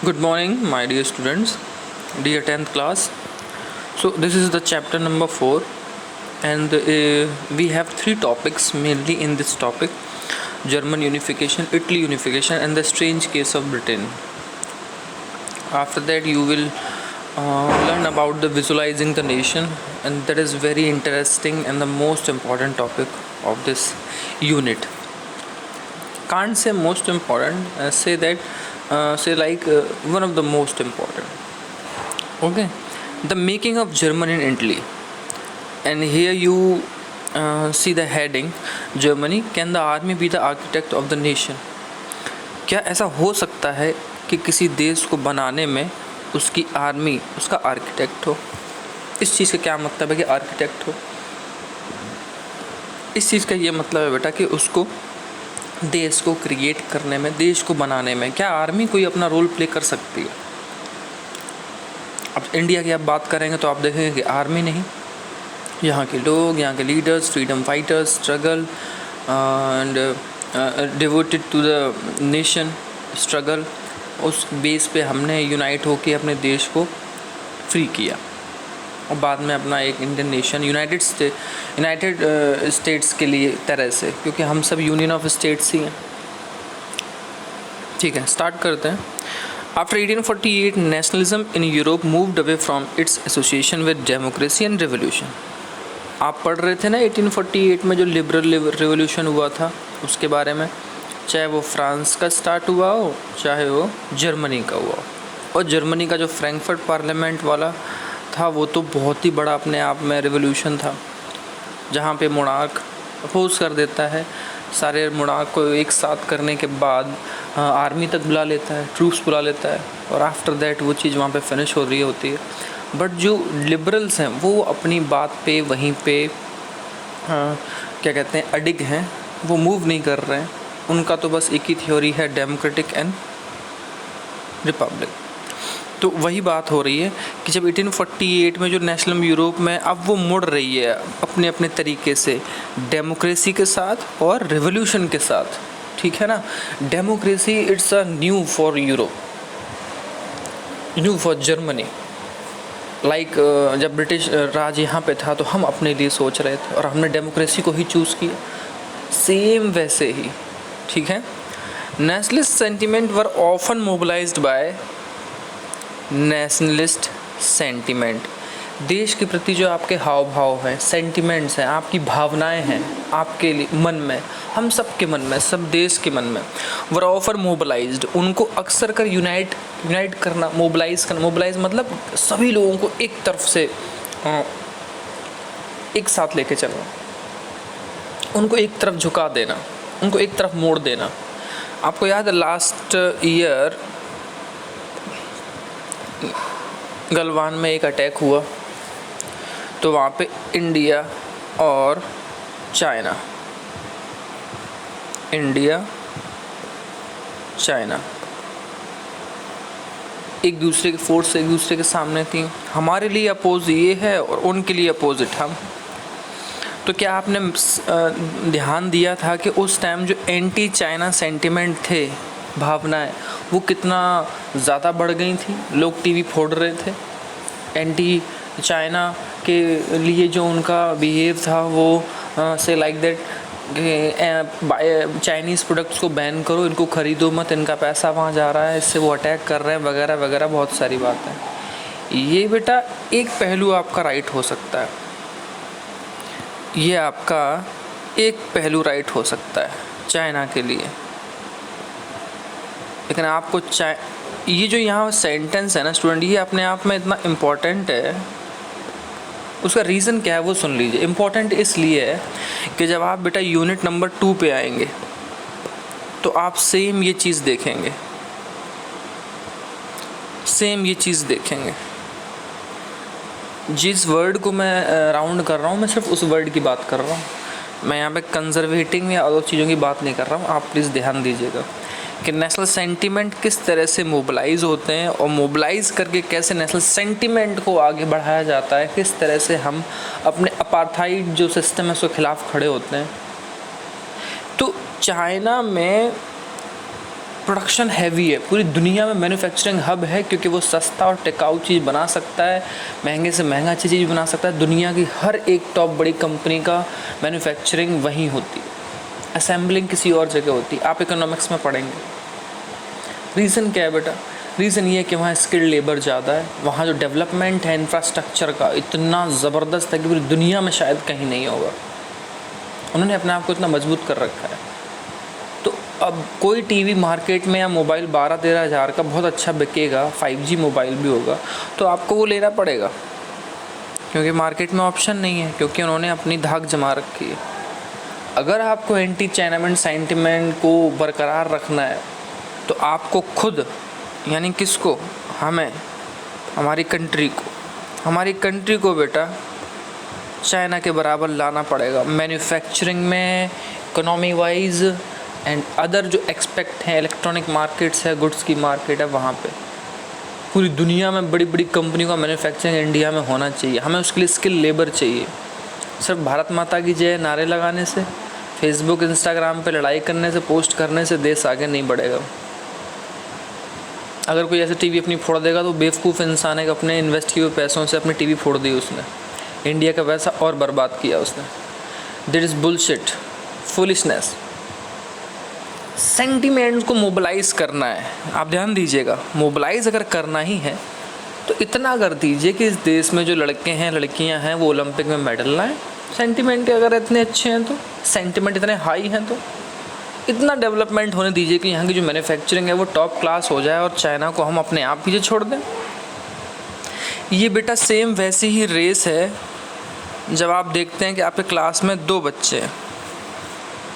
Good morning, my dear students, dear 10th class. So, this is the chapter number 4, and we have three topics mainly in this topic: German unification, Italy unification, and the strange case of Britain. After that, you will learn about the visualizing the nation, and that is very interesting and the most important topic of this unit. Can't say most important, say that one of the most important. Okay, the making of German in Italy, and here you see the heading: Germany, can the army be the architect of the nation? क्या ऐसा हो सकता है कि किसी देश को बनाने में उसकी आर्मी उसका आर्किटेक्ट हो? इस चीज़ का क्या मतलब है कि आर्किटेक्ट हो? इस चीज़ का ये मतलब है बेटा कि उसको देश को क्रिएट करने में, देश को बनाने में क्या आर्मी कोई अपना रोल प्ले कर सकती है? अब इंडिया की आप बात करेंगे तो आप देखेंगे कि आर्मी नहीं, यहाँ के लोग, यहाँ के leaders, freedom fighters, struggle and devoted to the nation struggle, उस बेस पे हमने यूनाइट होकर अपने देश को फ्री किया और बाद में अपना एक इंडियन नेशन यूनाइटेड स्टेट्स के लिए तरह से, क्योंकि हम सब यूनियन ऑफ स्टेट्स ही हैं। ठीक है, स्टार्ट करते हैं। After 1848 nationalism in Europe moved away from its association with democracy and revolution. आप पढ़ रहे थे ना 1848 में जो लिबरल रेवोल्यूशन हुआ था उसके बारे में, चाहे वो फ्रांस का स्टार्ट हुआ हो चाहे वो जर्मनी का हुआ हो। और जर्मनी का जो फ्रैंकफर्ट पार्लियामेंट वाला था वो तो बहुत ही बड़ा अपने आप में रेवोल्यूशन था, जहाँ पे मोनार्क अपोज कर देता है, सारे मोनार्क को एक साथ करने के बाद आर्मी तक बुला लेता है, ट्रूप्स बुला लेता है, और आफ्टर दैट वो चीज़ वहाँ पे फिनिश हो रही होती है। बट जो लिबरल्स हैं वो अपनी बात पे वहीं पे क्या कहते हैं, अडिग हैं, वो मूव नहीं कर रहे हैं। उनका तो बस एक ही थ्योरी है, डेमोक्रेटिक एंड रिपब्लिक। तो वही बात हो रही है कि जब 1848 में जो नेशनल यूरोप में अब वो मुड़ रही है अपने अपने तरीके से डेमोक्रेसी के साथ और रिवोल्यूशन के साथ, ठीक है ना। Democracy it's a new for Europe, new for Germany. Like जब ब्रिटिश राज यहाँ पे था तो हम अपने लिए सोच रहे थे और हमने डेमोक्रेसी को ही चूज़ किया, सेम वैसे ही, ठीक है। Nationalist sentiment were often mobilized by nationalist sentiment. देश के प्रति जो आपके हाव भाव हैं, सेंटिमेंट्स हैं, आपकी भावनाएं हैं, आपके लिए मन में, हम सब के मन में, सब देश के मन में, वर ऑफर मोबिलाइज्ड, उनको अक्सर कर यूनाइट करना, मोबिलाइज मतलब सभी लोगों को एक तरफ से एक साथ लेके चलना, उनको एक तरफ झुका देना, उनको एक तरफ मोड़ देना। आपको याद है लास्ट ईयर गलवान में एक अटैक हुआ, तो वहाँ पे इंडिया और चाइना एक दूसरे के फोर्स एक दूसरे के सामने थी। हमारे लिए अपोज ये है और उनके लिए अपोजिट हम। तो क्या आपने ध्यान दिया था कि उस टाइम जो एंटी चाइना सेंटिमेंट थे, भावनाएं, वो कितना ज़्यादा बढ़ गई थी? लोग टीवी फोड़ रहे थे, एंटी चाइना के लिए जो उनका बिहेव था वो से लाइक दैट चाइनीज़ प्रोडक्ट्स को बैन करो, इनको ख़रीदो मत, इनका पैसा वहाँ जा रहा है, इससे वो अटैक कर रहे हैं वगैरह वगैरह, बहुत सारी बातें। ये बेटा एक पहलू आपका राइट हो सकता है, ये आपका एक पहलू राइट हो सकता है चाइना के लिए, लेकिन आपको ये जो यहाँ सेंटेंस है ना स्टूडेंट, ये अपने आप में इतना इम्पॉर्टेंट है। उसका रीज़न क्या है वो सुन लीजिए। इम्पॉर्टेंट इसलिए है कि जब आप बेटा यूनिट नंबर 2 पे आएंगे तो आप सेम ये चीज़ देखेंगे, जिस वर्ड को मैं राउंड कर रहा हूँ, मैं सिर्फ उस वर्ड की बात कर रहा हूँ। मैं यहाँ पे कंजर्वेटिंग या अदर चीज़ों की बात नहीं कर रहा हूँ। आप प्लीज़ ध्यान दीजिएगा कि नेशनल सेंटिमेंट किस तरह से मोबिलाइज होते हैं और मोबिलाइज करके कैसे नेशनल सेंटिमेंट को आगे बढ़ाया जाता है, किस तरह से हम अपने अपार्थाइड जो सिस्टम है उसके खिलाफ खड़े होते हैं। तो चाइना में प्रोडक्शन हैवी है, पूरी दुनिया में मैन्युफैक्चरिंग हब है, क्योंकि वो सस्ता और टिकाऊ चीज़ बना सकता है, महंगे से महंगा अच्छी चीज़ बना सकता है। दुनिया की हर एक टॉप बड़ी कंपनी का मैन्युफैक्चरिंग वहीं होती है, असेंबलिंग किसी और जगह होती है। आप इकोनॉमिक्स में पढ़ेंगे। रीज़न क्या है बेटा? रीज़न ये है कि वहाँ स्किल्ड लेबर ज़्यादा है, वहाँ जो डेवलपमेंट है इंफ्रास्ट्रक्चर का इतना ज़बरदस्त है कि पूरी दुनिया में शायद कहीं नहीं होगा। उन्होंने अपने आप को इतना मजबूत कर रखा है। तो अब कोई टीवी मार्केट में या मोबाइल 12-13 हज़ार का बहुत अच्छा बिकेगा, 5G मोबाइल भी होगा, तो आपको वो लेना पड़ेगा, क्योंकि मार्केट में ऑप्शन नहीं है, क्योंकि उन्होंने अपनी धाक जमा रखी है। अगर आपको एंटी चाइनामेंट सेंटिमेंट को बरकरार रखना है तो आपको खुद, यानी किसको? हमें, हमारी कंट्री को बेटा चाइना के बराबर लाना पड़ेगा मैन्युफैक्चरिंग में, इकोनॉमी वाइज एंड अदर जो एक्सपेक्ट हैं, इलेक्ट्रॉनिक मार्केट्स है, गुड्स की मार्केट है, वहाँ पे पूरी दुनिया में बड़ी बड़ी कंपनियों का मैन्युफैक्चरिंग इंडिया में होना चाहिए। हमें उसके लिए स्किल लेबर चाहिए। सिर्फ भारत माता की जय नारे लगाने से, फेसबुक इंस्टाग्राम पे लड़ाई करने से, पोस्ट करने से देश आगे नहीं बढ़ेगा। अगर कोई ऐसे टीवी अपनी फोड़ देगा तो बेवकूफ़ इंसान है कि अपने इन्वेस्ट किए हुए पैसों से अपनी टीवी फोड़ दी उसने, इंडिया का पैसा और बर्बाद किया उसने। This is bullshit, foolishness. Sentiment को मोबिलाइज़ करना है, आप ध्यान दीजिएगा, मोबिलाइज़ अगर करना ही है तो इतना कर दीजिए कि इस देश में जो लड़के हैं लड़कियां हैं वो ओलंपिक में मेडल लाएं। सेंटिमेंट अगर इतने अच्छे हैं तो, सेंटिमेंट इतने हाई हैं तो इतना डेवलपमेंट होने दीजिए कि यहाँ की जो मैन्युफैक्चरिंग है वो टॉप क्लास हो जाए और चाइना को हम अपने आप पीछे छोड़ दें। ये बेटा सेम वैसी ही रेस है जब आप देखते हैं कि आपके क्लास में 2 बच्चे हैं,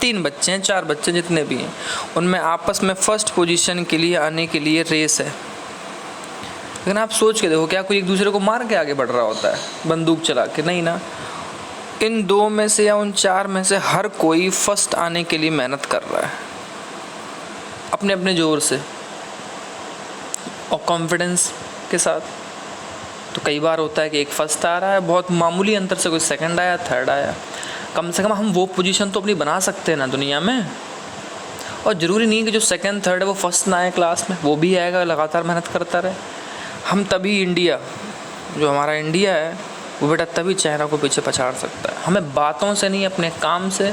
3 बच्चे हैं, 4 बच्चे जितने भी हैं, उनमें आपस में फर्स्ट पोजीशन के लिए आने के लिए रेस है। लेकिन आप सोच के देखो, क्या कोई एक दूसरे को मार के आगे बढ़ रहा होता है बंदूक चला के? नहीं ना। इन 2 में से या उन 4 में से हर कोई फर्स्ट आने के लिए मेहनत कर रहा है अपने अपने ज़ोर से और कॉन्फिडेंस के साथ। तो कई बार होता है कि एक फर्स्ट आ रहा है, बहुत मामूली अंतर से कोई सेकंड आया, थर्ड आया। कम से कम हम वो पोजीशन तो अपनी बना सकते हैं ना दुनिया में। और ज़रूरी नहीं कि जो सेकंड थर्ड है वो फर्स्ट ना आए क्लास में, वो भी आएगा, लगातार मेहनत करता रहे। हम तभी इंडिया, जो हमारा इंडिया है वो बेटा तभी चाइना को पीछे पछाड़ सकता है। हमें बातों से नहीं, अपने काम से,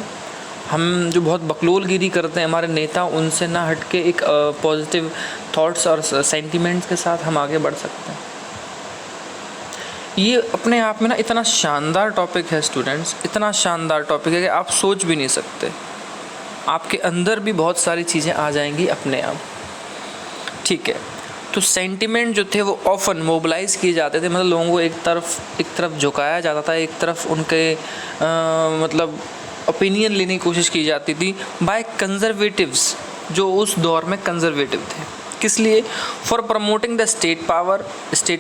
हम जो बहुत बकलोलगिरी करते हैं हमारे नेता, उनसे ना हट के एक पॉजिटिव थॉट्स और सेंटिमेंट्स के साथ हम आगे बढ़ सकते हैं। ये अपने आप में ना इतना शानदार टॉपिक है स्टूडेंट्स, इतना शानदार टॉपिक है कि आप सोच भी नहीं सकते। आपके अंदर भी बहुत सारी चीज़ें आ जाएंगी अपने आप। ठीक है, तो सेंटिमेंट जो थे वो ऑफन मोबिलाइज़ किए जाते थे, मतलब लोगों को एक तरफ झुकाया जाता था, एक तरफ उनके मतलब ओपिनियन लेने की कोशिश की जाती थी बाय कंजर्वेटिव्स, जो उस दौर में कंजर्वेटिव थे। किस लिए? For promoting the state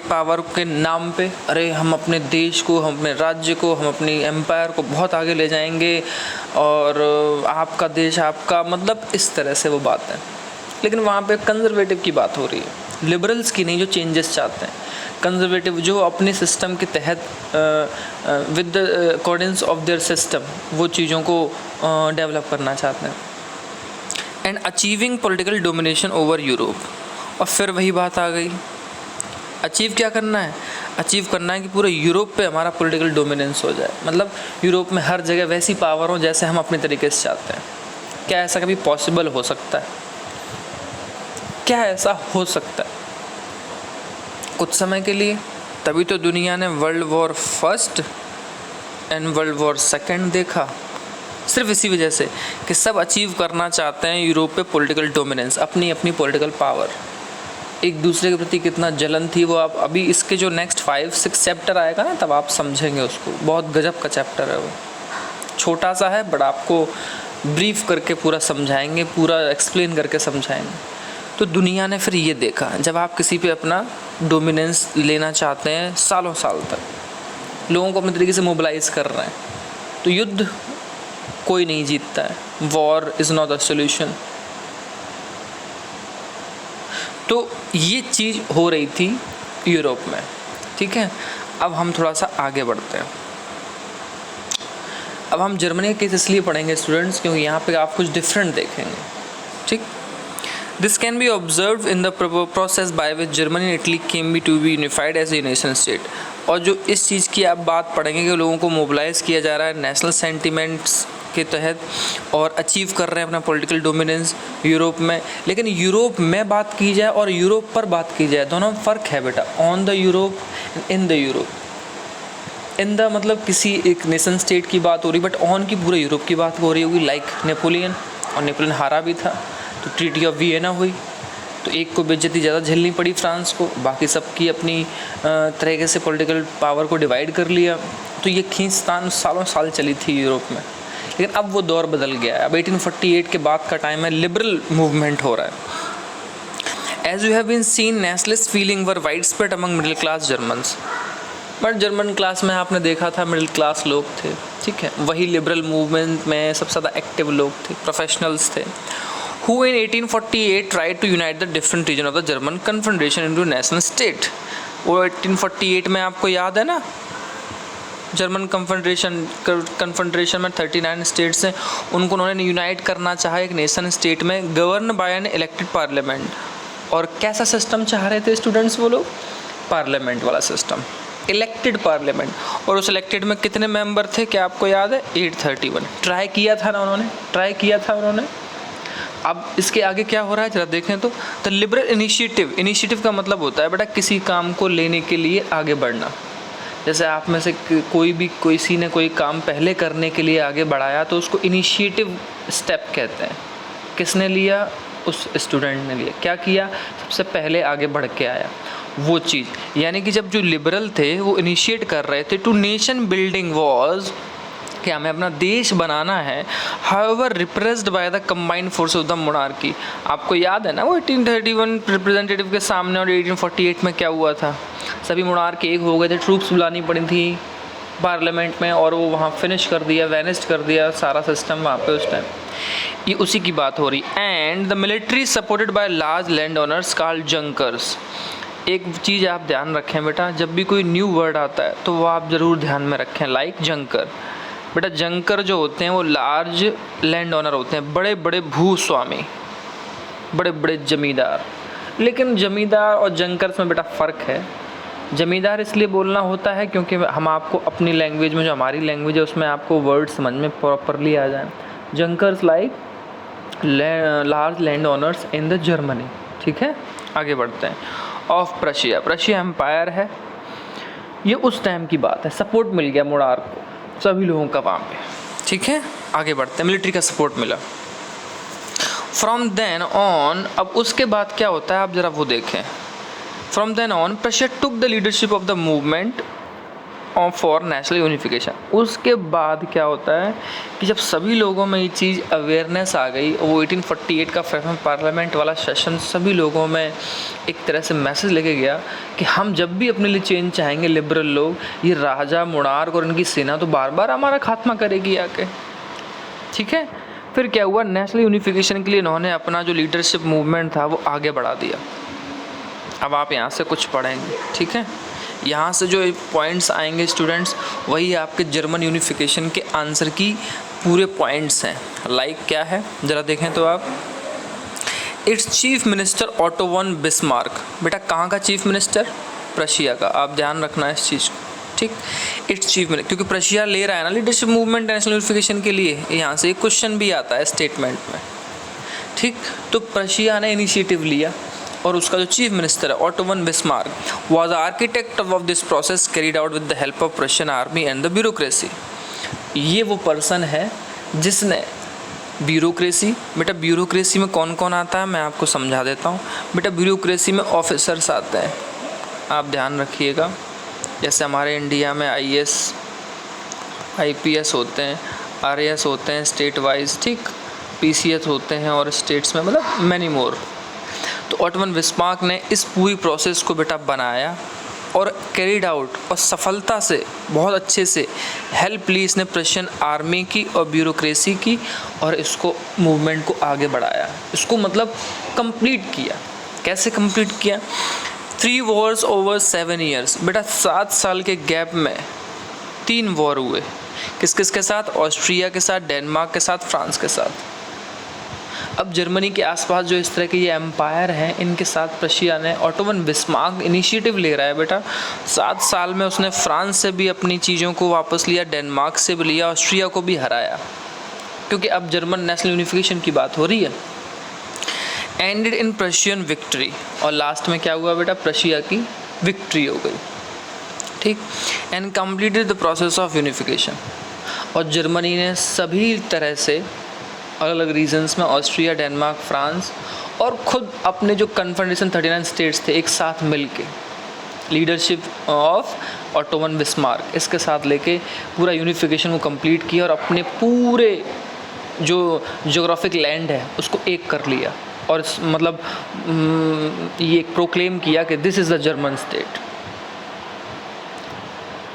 power के नाम पे, अरे हम अपने देश को, हम अपने राज्य को, हम अपनी एम्पायर को बहुत आगे ले जाएंगे और आपका देश आपका, मतलब इस तरह से वो बात है। लेकिन वहाँ पे कंजर्वेटिव की बात हो रही है, लिबरल्स की नहीं, जो चेंजेस चाहते हैं। कंजर्वेटिव जो अपने सिस्टम के तहत with the accordance of their system वो चीज़ों को डेवलप करना चाहते हैं। And achieving political domination over Europe. और फिर वही बात आ गई, अचीव क्या करना है? अचीव करना है कि पूरे यूरोप पे हमारा पॉलिटिकल डोमिनेंस हो जाए, मतलब यूरोप में हर जगह वैसी पावर हो जैसे हम अपने तरीके से चाहते हैं। क्या ऐसा कभी पॉसिबल हो सकता है? क्या ऐसा हो सकता है? कुछ समय के लिए, तभी तो दुनिया ने world war first and world war second देखा, सिर्फ इसी वजह से कि सब अचीव करना चाहते हैं यूरोप पे पॉलिटिकल डोमिनेंस, अपनी अपनी पॉलिटिकल पावर। एक दूसरे के प्रति कितना जलन थी वो आप अभी इसके जो नेक्स्ट 5-6 चैप्टर आएगा ना तब आप समझेंगे उसको। बहुत गजब का चैप्टर है वो, छोटा सा है बट आपको ब्रीफ करके पूरा समझाएंगे, पूरा एक्सप्लेन करके समझाएंगे। तो दुनिया ने फिर ये देखा, जब आप किसी पे अपना डोमिनेंस लेना चाहते हैं सालों साल तक, लोगों को अपने तरीके से मोबिलाइज़ कर रहे हैं, तो युद्ध कोई नहीं जीतता है। War is not a solution. तो ये चीज़ हो रही थी यूरोप में। ठीक है, अब हम थोड़ा सा आगे बढ़ते हैं। अब हम जर्मनी का केस इसलिए पढ़ेंगे स्टूडेंट्स क्योंकि यहाँ पे आप कुछ डिफरेंट देखेंगे। ठीक, This can be observed in the process by which Germany and Italy came to be unified as a nation state. और जो इस चीज़ की आप बात पढ़ेंगे कि लोगों को मोबिलाइज किया जा रहा है नेशनल सेंटिमेंट्स के तहत और अचीव कर रहे हैं अपना पॉलिटिकल डोमिनेंस यूरोप में। लेकिन यूरोप में बात की जाए और यूरोप पर बात की जाए, दोनों में फ़र्क है बेटा। On the Europe, in the Europe. In the मतलब किसी एक नेशन स्टेट की बात हो रही, बट ऑन की पूरे यूरोप की बात हो रही होगी। लाइक नेपोलियन, और नेपोलियन हारा भी था तो ट्रीटी ऑफ वियना हुई, तो एक को बेइज्जती ज़्यादा झेलनी पड़ी फ्रांस को, बाकी सबकी अपनी तरीके से पॉलिटिकल पावर को डिवाइड कर लिया। तो ये खींचतान सालों साल चली थी यूरोप में। लेकिन अब वो दौर बदल गया है। अब 1848 के बाद का टाइम है, लिबरल मूवमेंट हो रहा है। As you have been seen, nationalist feeling were widespread among middle class Germans. But German class में आपने देखा था मिडिल क्लास लोग थे, ठीक है। वही लिबरल मूवमेंट में सबसे ज़्यादा एक्टिव लोग थे, प्रोफेशनल्स थे, who in 1848 tried to unite the different region of the German Confederation into national state। वो 1848 में आपको याद है ना, जर्मन कन्फेडरेशन में 39 स्टेट्स हैं, उनको उन्होंने यूनाइट करना चाहा एक नेशन स्टेट में, govern by an elected parliament. और कैसा सिस्टम चाह रहे थे स्टूडेंट्स वो लोग? पार्लियामेंट वाला सिस्टम, इलेक्टेड पार्लियामेंट। और उस इलेक्टेड में कितने मेंबर थे, क्या आपको याद है? 831। ट्राई किया था ना उन्होंने, ट्राई किया था उन्होंने। अब इसके आगे क्या हो रहा है जरा देखें तो, द लिबरल इनिशिएटिव। इनिशिएटिव का मतलब होता है बेटा किसी काम को लेने के लिए आगे बढ़ना। जैसे आप में से किसी ने कोई काम पहले करने के लिए आगे बढ़ाया तो उसको इनिशिएटिव स्टेप कहते हैं। किसने लिया? उस स्टूडेंट ने लिया। क्या किया? सबसे पहले आगे बढ़ के आया वो चीज़। यानी कि जब जो लिबरल थे वो इनिशिएट कर रहे थे टू नेशन बिल्डिंग वॉज, कि हमें अपना देश बनाना है, however repressed by the combined force of the monarchy. आपको याद है ना वो 1831 रिप्रेजेंटेटिव के सामने, और 1848 में क्या हुआ था? सभी मोनार्क एक हो गए थे, ट्रूप्स बुलानी पड़ी थी पार्लियामेंट में, और वो वहाँ फिनिश कर दिया, वैनिस्ट कर दिया सारा सिस्टम वहाँ पे उस टाइम। ये उसी की बात हो रही। And the military supported by large land owners called junkers. एक चीज़ आप ध्यान रखें बेटा, जब भी कोई न्यू वर्ड आता है तो वो आप ज़रूर ध्यान में रखें, लाइक जंकर। बेटा जंकर जो होते हैं वो लार्ज लैंड ओनर होते हैं, बड़े बड़े भूस्वामी, बड़े बड़े जमींदार। लेकिन जमींदार और जंकर्स में बेटा फ़र्क है। जमींदार इसलिए बोलना होता है क्योंकि हम आपको अपनी लैंग्वेज में, जो हमारी लैंग्वेज है उसमें आपको वर्ड समझ में प्रॉपरली आ जाए। Junkers like large land owners in the Germany, ठीक है। आगे बढ़ते हैं। ऑफ प्रशिया, प्रशिया एम्पायर है, ये उस टाइम की बात है। सपोर्ट मिल गया मोनार्क को, सभी लोगों का वहाँ पे, ठीक है। आगे बढ़ते हैं, मिलिट्री का सपोर्ट मिला। फ्रॉम देन ऑन, अब उसके बाद क्या होता है आप ज़रा वो देखें। From then on Prussia took the leadership of the movement for national unification. उसके बाद क्या होता है कि जब सभी लोगों में ये चीज़ अवेयरनेस आ गई, वो 1848 का पार्लियामेंट वाला सेशन सभी लोगों में एक तरह से मैसेज लेके गया कि हम जब भी अपने लिए चेंज चाहेंगे, लिबरल लोग, ये राजा मोनार्क और इनकी सेना तो बार बार हमारा खात्मा करेगी आके, ठीक है। फिर क्या हुआ, नेशनल यूनिफिकेशन के लिए इन्होंने अपना जो लीडरशिप मूवमेंट था वो आगे बढ़ा दिया। अब आप यहाँ से कुछ पढ़ेंगे, ठीक है। यहाँ से जो पॉइंट्स आएंगे स्टूडेंट्स, वही आपके जर्मन यूनिफिकेशन के आंसर की पूरे पॉइंट्स हैं। लाइक क्या है ज़रा देखें तो आप, it's chief minister auto von Bismarck. बेटा कहाँ का चीफ मिनिस्टर? प्रशिया का। आप ध्यान रखना है इस चीज़ को, ठीक। इट्स चीफ मिनिस्टर, क्योंकि प्रशिया ले रहा है ना लीडरशिप मूवमेंट नेशनल यूनिफिकेशन के लिए, यहाँ से एक क्वेश्चन भी आता है स्टेटमेंट में, ठीक। तो प्रशिया ने इनिशिएटिव लिया और उसका जो चीफ मिनिस्टर है auto von Bismarck was architect of this process carried out with the help of Prussian army and the bureaucracy. ये वो पर्सन है जिसने ब्यूरोक्रेसी, बेटा ब्यूरोक्रेसी में कौन कौन आता है मैं आपको समझा देता हूँ। बेटा ब्यूरोक्रेसी में ऑफिसर्स आते हैं, आप ध्यान रखिएगा। जैसे हमारे इंडिया में IAS IPS होते हैं, RAS होते हैं स्टेट वाइज, ठीक। PCS होते हैं और स्टेट्स में, मतलब मैनी मोर। तो ऑटो वन बिस्मार्क ने इस पूरी प्रोसेस को बेटा बनाया और कैरिड आउट, और सफलता से बहुत अच्छे से हेल्प ली इसने प्रशियन आर्मी की और ब्यूरोक्रेसी की, और इसको मूवमेंट को आगे बढ़ाया। इसको मतलब कंप्लीट किया। कैसे कंप्लीट किया? 3 वॉर्स ओवर 7 ईयर्स। बेटा 7 साल के गैप में 3 वॉर हुए। किस किस के साथ? ऑस्ट्रिया के साथ, डेनमार्क के साथ, फ्रांस के साथ। अब जर्मनी के आसपास जो इस तरह के ये एम्पायर हैं, इनके साथ प्रशिया ने ऑटोमन बिस्मार्क इनिशिएटिव ले रहा है बेटा। 7 साल में उसने फ्रांस से भी अपनी चीज़ों को वापस लिया, डेनमार्क से भी लिया, ऑस्ट्रिया को भी हराया, क्योंकि अब जर्मन नेशनल यूनिफिकेशन की बात हो रही है। एंडेड इन प्रशियन विक्ट्री, और लास्ट में क्या हुआ बेटा, प्रशिया की विक्ट्री हो गई, ठीक। And completed the process of unification, और जर्मनी ने सभी तरह से अलग अलग रीजन्स में ऑस्ट्रिया, डेनमार्क, फ्रांस और खुद अपने जो कन्फेडरेशन 39 स्टेट्स थे एक साथ मिलके लीडरशिप ऑफ ऑटोमन बिस्मार्क इसके साथ लेके पूरा यूनिफिकेशन को कंप्लीट किया और अपने पूरे जो ज्योग्राफिक लैंड है उसको एक कर लिया और मतलब ये प्रोक्लेम किया कि this is the German state.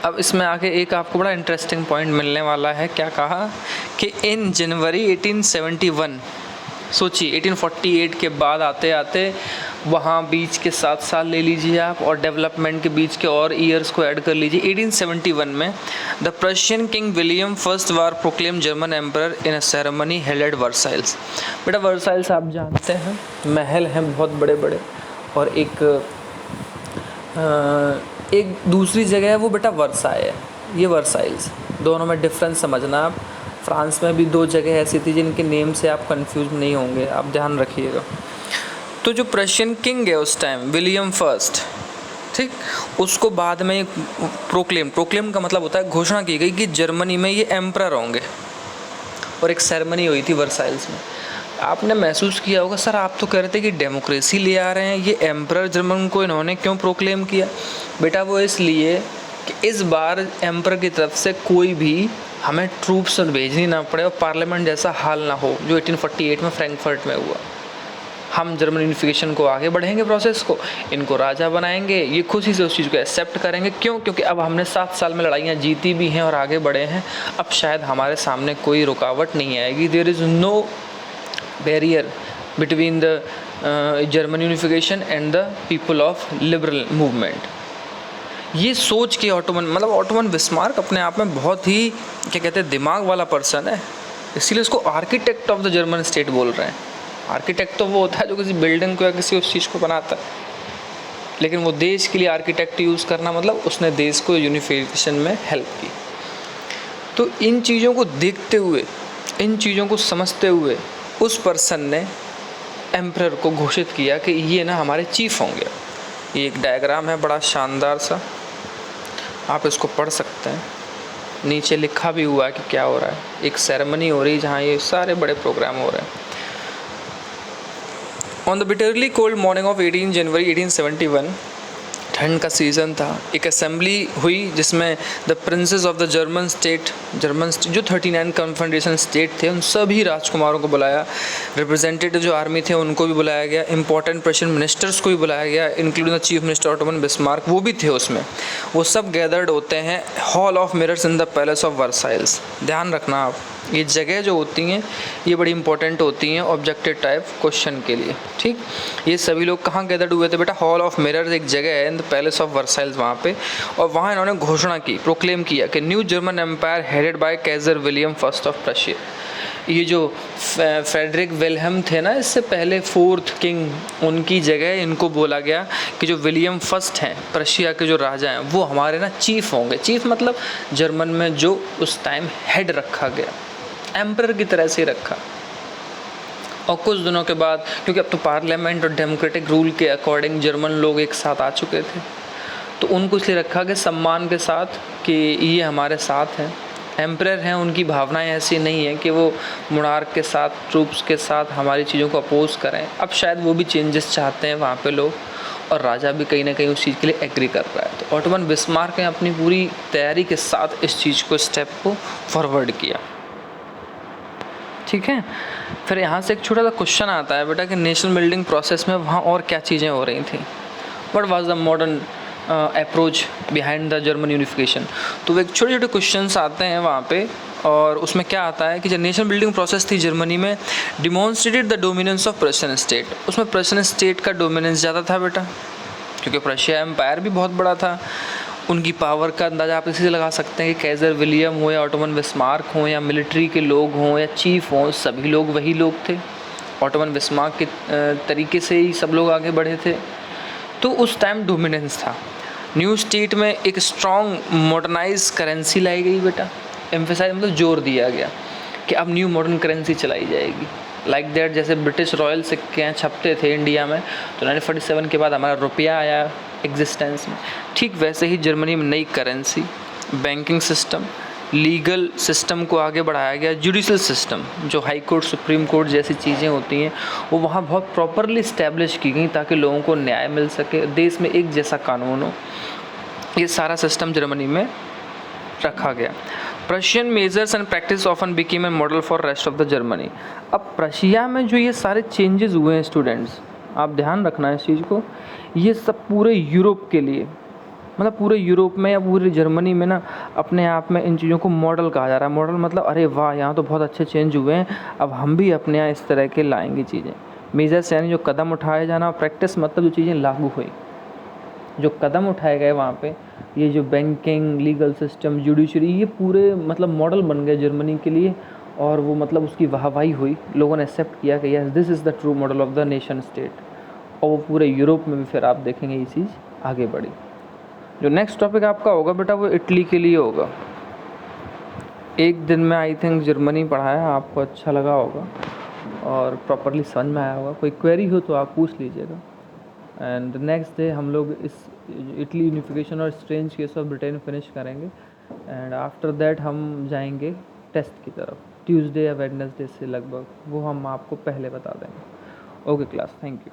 अब इसमें आगे एक आपको बड़ा इंटरेस्टिंग पॉइंट मिलने वाला है। क्या कहा कि इन जनवरी 1871, सोचिए 1848 के बाद आते आते वहाँ बीच के 7 साल ले लीजिए आप और डेवलपमेंट के बीच के और ईयर्स को ऐड कर लीजिए। 1871 में the Prussian king William first war proclaim German emperor in a ceremony held at Versailles. बेटा वर्साइल्स आप जानते हैं महल हैं बहुत बड़े बड़े, और एक दूसरी जगह है वो बेटा वर्साई है, ये वर्साइल्स, दोनों में डिफरेंस समझना आप। फ्रांस में भी 2 जगह ऐसी थी जिनके नेम से आप कंफ्यूज नहीं होंगे, आप ध्यान रखिएगा। तो जो प्रशियन किंग है उस टाइम विलियम फर्स्ट, ठीक, उसको बाद में प्रोक्लेम का मतलब होता है घोषणा की गई कि जर्मनी में ये एम्परर होंगे, और एक सेरेमनी हुई थी वर्साइल्स में। आपने महसूस किया होगा सर आप तो कह रहे थे कि डेमोक्रेसी ले आ रहे हैं, ये एम्परर जर्मन को इन्होंने क्यों प्रोक्लेम किया? बेटा वो इसलिए कि इस बार एम्परर की तरफ से कोई भी हमें ट्रूप्स भेजनी ना पड़े और पार्लियामेंट जैसा हाल ना हो जो 1848 में फ्रैंकफर्ट में हुआ। हम जर्मन यूनिफिकेशन को आगे बढ़ेंगे, प्रोसेस को, इनको राजा बनाएंगे, ये खुशी से उस चीज़ को एक्सेप्ट करेंगे। क्यों? क्योंकि अब हमने 7 साल में लड़ाइयाँ जीती भी हैं और आगे बढ़े हैं, अब शायद हमारे सामने कोई रुकावट नहीं आएगी। There is no barrier between the German unification and the people of liberal movement. ये सोच के ऑटोमन बिस्मार्क अपने आप में बहुत ही क्या कहते हैं दिमाग वाला पर्सन है, इसीलिए उसको architect of the German state बोल रहे हैं। आर्किटेक्ट तो वो होता है जो किसी बिल्डिंग को या किसी उस चीज़ को बनाता है, लेकिन वो देश के लिए आर्किटेक्ट यूज़ करना मतलब उसने देश को यूनिफिकेशन में हेल्प की। तो इन चीज़ों को देखते हुए, इन चीज़ों को समझते हुए उस पर्सन ने एम्परर को घोषित किया कि ये ना हमारे चीफ होंगे। ये एक डायग्राम है बड़ा शानदार सा, आप इसको पढ़ सकते हैं, नीचे लिखा भी हुआ है कि क्या हो रहा है। एक सेरेमनी हो रही है जहाँ ये सारे बड़े प्रोग्राम हो रहे हैं। On the bitterly cold morning of 18 जनवरी 1871, ठंड का सीज़न था, एक असेंबली हुई जिसमें the princess of the German state जो 39 कन्फेडरेशन स्टेट थे उन सभी राजकुमारों को बुलाया, रिप्रेजेंटेटिव जो आर्मी थे उनको भी बुलाया गया, इंपॉर्टेंट प्रशियन मिनिस्टर्स को भी बुलाया गया, including the chief minister Ottoman Bismarck, वो भी थे उसमें। वो सब गैदर्ड होते हैं hall of mirrors in the palace of Versailles. ध्यान रखना आप, ये जगह जो होती हैं ये बड़ी इंपॉर्टेंट होती हैं ऑब्जेक्टिव टाइप क्वेश्चन के लिए, ठीक। ये सभी लोग कहाँ गैदर्ड हुए थे बेटा? हॉल ऑफ मिरर्स एक जगह है in the palace of Versailles, वहाँ पे, और वहाँ इन्होंने घोषणा की, प्रोक्लेम किया कि new German empire headed by Kaiser William first of Prussia. ये जो फ्रेडरिक विल्हेम थे ना इससे पहले 4th किंग, उनकी जगह इनको बोला गया कि जो विलियम फर्स्ट हैं प्रशिया के जो राजा हैं वो हमारे ना चीफ होंगे। चीफ मतलब जर्मन में जो उस टाइम हेड रखा गया, एम्परर की तरह से रखा। और कुछ दिनों के बाद, क्योंकि अब तो पार्लियामेंट और डेमोक्रेटिक रूल के अकॉर्डिंग जर्मन लोग एक साथ आ चुके थे, तो उनको इसलिए रखा गया सम्मान के साथ कि ये हमारे साथ हैं, एम्परर हैं। उनकी भावनाएं ऐसी नहीं है कि वो मोनार्क के साथ, ट्रूप्स के साथ हमारी चीज़ों को अपोज करें। अब शायद वो भी चेंजेस चाहते हैं वहाँ पे लोग, और राजा भी कहीं ना कहीं उस चीज़ के लिए एग्री कर रहा है। तो ऑटोमन बिस्मार्क ने अपनी पूरी तैयारी के साथ इस चीज़ को, स्टेप को फॉरवर्ड किया, ठीक है। फिर यहाँ से एक छोटा सा क्वेश्चन आता है बेटा कि नेशनल बिल्डिंग प्रोसेस में वहाँ और क्या चीज़ें हो रही थी, what was the modern approach behind the German unification. तो एक छोटे छोटे क्वेश्चंस आते हैं वहाँ पे, और उसमें क्या आता है कि जो नेशनल बिल्डिंग प्रोसेस थी जर्मनी में, demonstrated the dominance of Prussian state. उसमें प्रशियन स्टेट का डोमिनेंस ज़्यादा था बेटा, क्योंकि प्रशिया एम्पायर भी बहुत बड़ा था। उनकी पावर का अंदाज़ा आप इसी से लगा सकते हैं कि काइजर विलियम हो या ऑटोमन बिस्मार्क हो या मिलिट्री के लोग हों या चीफ हों, सभी लोग वही लोग थे। ऑटोमन बिस्मार्क के तरीके से ही सब लोग आगे बढ़े थे। तो उस टाइम डोमिनेंस था। न्यू स्टेट में एक स्ट्रॉन्ग मॉडर्नाइज करेंसी लाई गई बेटा, एम्फेसाइज मतलब जोर दिया गया कि अब न्यू मॉडर्न करेंसी चलाई जाएगी। लाइक दैट जैसे ब्रिटिश रॉयल सिक्के हैं छपते थे इंडिया में, तो 1947 के बाद हमारा रुपया आया एग्जिस्टेंस में, ठीक वैसे ही जर्मनी में नई currency, banking system, legal system को आगे बढ़ाया गया। जुडिशल सिस्टम जो हाई कोर्ट, सुप्रीम कोर्ट जैसी चीज़ें होती हैं वो वहाँ बहुत प्रॉपरली इस्टेब्लिश की गई ताकि लोगों को न्याय मिल सके, देश में एक जैसा कानून हो। ये सारा सिस्टम जर्मनी में रखा गया। Prussian measures and practice often became a model for rest of the Germany. अब प्रशिया में जो ये सारे चेंजेस हुए हैं स्टूडेंट्स, आप ध्यान रखना है इस चीज़ को, ये सब पूरे यूरोप के लिए, मतलब पूरे यूरोप में या पूरी जर्मनी में ना अपने आप में इन चीज़ों को मॉडल कहा जा रहा है। मॉडल मतलब अरे वाह, यहाँ तो बहुत अच्छे चेंज हुए हैं, अब हम भी अपने यहाँ इस तरह के लाएंगे चीज़ें। मेजर्स यानी जो कदम उठाए जाना, प्रैक्टिस मतलब जो चीज़ें लागू हुई, जो कदम उठाए गए वहाँ पे, ये जो बैंकिंग, लीगल सिस्टम, जुडिशरी, ये पूरे मतलब मॉडल बन गए जर्मनी के लिए। और वो मतलब उसकी वाहवाही हुई, लोगों ने एक्सेप्ट किया कि yes this is the true model of the nation state. और वो पूरे यूरोप में भी फिर आप देखेंगे ये चीज़ आगे बढ़ी। जो नेक्स्ट टॉपिक आपका होगा बेटा वो इटली के लिए होगा। एक दिन में आई थिंक जर्मनी पढ़ाया, आपको अच्छा लगा होगा और प्रॉपरली समझ में आया होगा। कोई क्वेरी हो तो आप पूछ लीजिएगा। एंड नेक्स्ट डे हम लोग इस इटली यूनिफिकेशन और strange case of Britain finish करेंगे। एंड आफ्टर दैट हम जाएंगे टेस्ट की तरफ, ट्यूसडे या वेडनेसडे से लगभग, वो हम आपको पहले बता देंगे। Okay class, thank you.